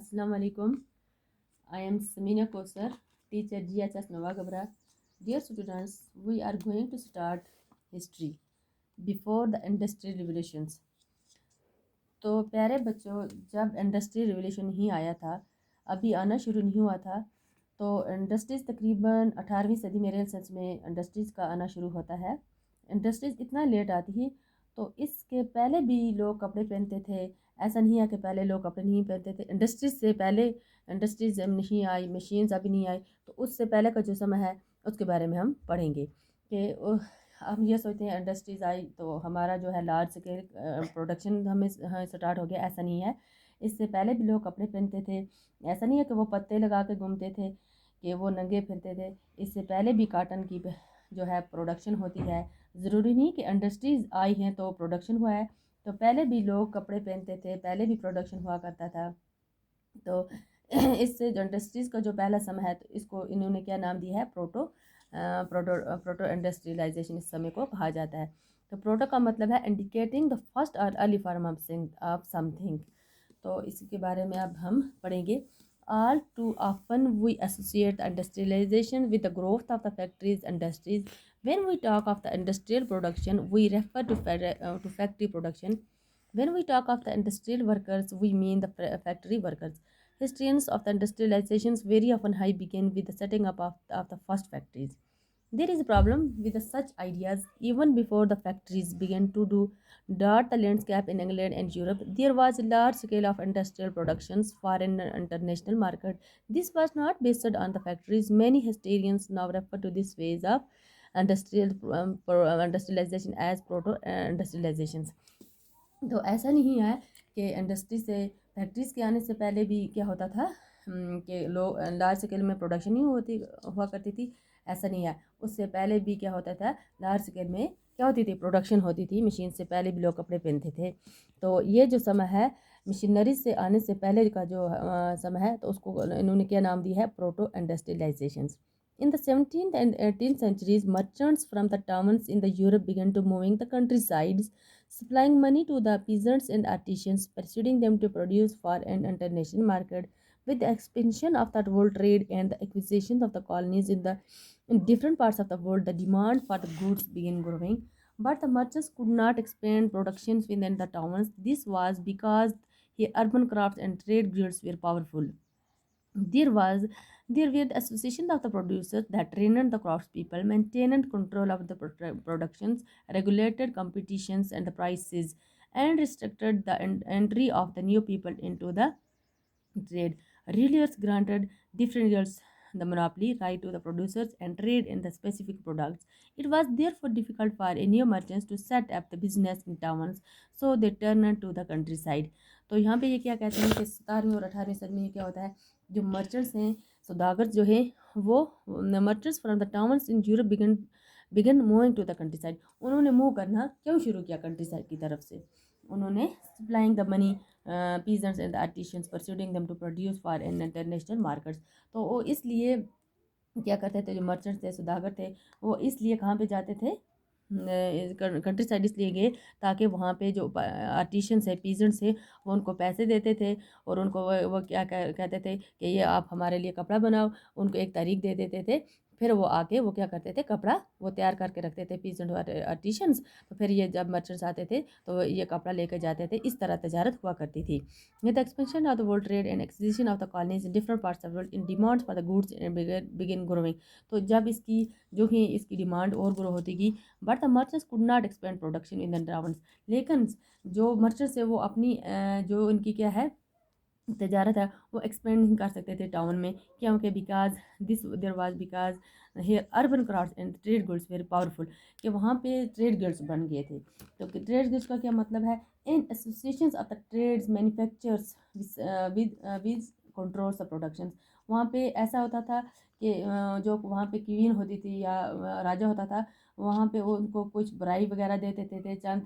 Assalamu alaikum. I am Samina Kosar, teacher GHS Nova Gabra. Dear students, we are going to start history before the industrial revolutions. तो प्यारे बच्चों, जब industrial revolution ही आया था, अभी आना शुरू नहीं हुआ था, तो इंडस्ट्रीज़ तकरीबन 18वीं सदी मेरे सेंस में इंडस्ट्रीज़ का आना शुरू होता है। इंडस्ट्रीज़ इतना लेट आती थी, तो इसके पहले भी लोग कपड़े पहनते थे। ऐसा नहीं है कि पहले लोग कपड़े नहीं पहनते थे। इंडस्ट्रीज़ से पहले इंडस्ट्रीज़ नहीं आई, मशीन्स अभी नहीं आई, तो उससे पहले का जो समय है उसके बारे में हम पढ़ेंगे कि हम ये सोचते हैं इंडस्ट्रीज़ आई तो हमारा जो है लार्ज स्केल प्रोडक्शन हमें स्टार्ट हो गया। ऐसा नहीं है, इससे पहले भी लोग कपड़े पहनते थे। ऐसा नहीं है कि वो पत्ते लगा के घूमते थे, कि वो नंगे फिरते थे। इससे पहले भी काटन की जो है प्रोडक्शन होती है। ज़रूरी नहीं कि इंडस्ट्रीज़ आई हैं तो प्रोडक्शन हुआ है, तो पहले भी लोग कपड़े पहनते थे, पहले भी प्रोडक्शन हुआ करता था। तो इससे जो इंडस्ट्रीज़ का जो पहला समय है, तो इसको इन्होंने क्या नाम दिया है, प्रोटो इंडस्ट्रियलाइजेशन इस समय को कहा जाता है। तो प्रोटो का मतलब है इंडिकेटिंग द फर्स्ट और अर्ली फॉर्म ऑफ समथिंग। तो इसके बारे में अब हम पढ़ेंगे। All too often we associate the industrialization with the growth of the factories industries. When we talk of the industrial production, we refer to factory production. When we talk of the industrial workers, we mean the factory workers. Historians of the industrializations very often begin with the setting up of the first factories. There is a problem with such ideas. Even before the factories began to dot the landscape in England and Europe, there was a large scale of industrial productions for an international market. This was not based on the factories. Many historians now refer to this phase of industrialization as proto-industrializations. तो ऐसा नहीं है कि industry से factories के आने से पहले भी क्या होता था कि लोग लार्ज स्केल में प्रोडक्शन ही हुआ करती थी। ऐसा नहीं है, उससे पहले भी क्या होता था, लार्ज स्केल में क्या होती थी, प्रोडक्शन होती थी। मशीन से पहले भी लोग कपड़े पहनते थे। तो ये जो समय है मशीनरी से आने से पहले का जो समय है, तो उसको इन्होंने क्या नाम दिया है, proto industrialisations. In the 17th and 18th centuries, merchants from the towns in the Europe began to moving the countrysides, supplying money to the peasants and artisans, persuading them to produce for an international market. With the expansion of the world trade and the acquisition of the colonies in different parts of the world, the demand for the goods began growing. But the merchants could not expand productions within the towns. This was because here urban crafts and trade guilds were powerful. There were the association of the producers that trained the craftspeople, maintained control of the productions, regulated competitions and the prices, and restricted the entry of the new people into the trade. Rulers granted different girls the monopoly right to the producers and trade in the specific products. It was therefore difficult for new merchants to set up the business in towns, so they turned to the countryside. तो यहाँ पे ये क्या कहते हैं कि 17वीं और 18वीं सदी में क्या होता है, जो मर्चेंट्स हैं, सौदागर जो है, वो merchants from the towns in Europe began moving to the countryside. उन्होंने मूव करना क्यों शुरू किया कंट्री साइड की तरफ से? उन्होंने supplying the money peasants and the artisans, persuading them to produce for an international markets. तो वो इसलिए क्या करते थे, जो मर्चेंट्स थे, सौदागर थे, वो इसलिए कहाँ पे जाते थे, कंट्री साइड इसलिए गए ताकि वहाँ पे जो आर्टिशंस है, पीजेंट्स है, वो उनको पैसे देते थे और उनको वो क्या कहते थे कि ये आप हमारे लिए कपड़ा बनाओ। उनको एक तारीख दे देते थे, फिर वो आके वो क्या करते थे, कपड़ा वो तैयार करके रखते थे पीजेंट आर्टिशंस। तो फिर ये जब मर्चेंट्स आते थे तो ये कपड़ा लेकर जाते थे। इस तरह तजारत हुआ करती थी। With the expansion of the world trade and acquisition of the colonies in different parts of the world, in demands for the goods begin growing. तो जब इसकी जो ही इसकी डिमांड और ग्रो होती गई, but the merchants could not expand production in the towns. लेकिन जो मर्चेंट्स है वो अपनी जो उनकी क्या है तजारत है, वो एक्सपेंड नहीं कर सकते थे टाउन में, क्योंकि because here urban crafts and trade goods very powerful, कि वहाँ पे ट्रेड गुड्स बन गए थे। तो ट्रेड गुड्स का क्या मतलब है, in associations of the trades manufacturers with controls the production. वहाँ पे ऐसा होता था कि जो वहाँ पे क्वीन होती थी या राजा होता था, वहाँ पे वो उनको कुछ बराई वगैरह दे देते थे, चंद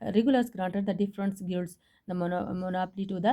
Regulars granted the different guilds the monopoly to the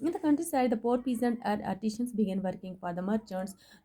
In the countryside, the poor peasant and artisans began working for the merchants.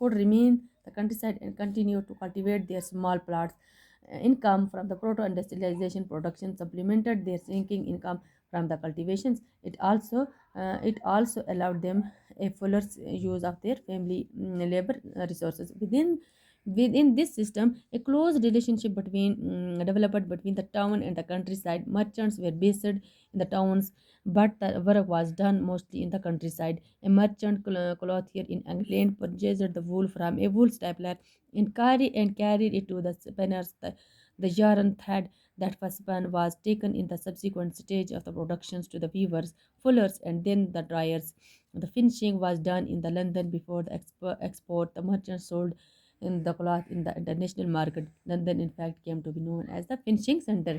Could remain the countryside and continue to cultivate their small plots. Income from the proto-industrialization production supplemented their sinking income from the cultivations. It also allowed them a fuller use of their family labor resources. Within this system, a close relationship developed between the town and the countryside. Merchants were based in the towns, but the work was done mostly in the countryside. A merchant clothier in England purchased the wool from a wool stapler and carried it to the spinners. The yarn thread that was spun was taken in the subsequent stage of the productions to the weavers, fullers, and then the dryers. The finishing was done in the London before the export. The merchants sold in the cloth in the international market. London in fact came to be known as the finishing center.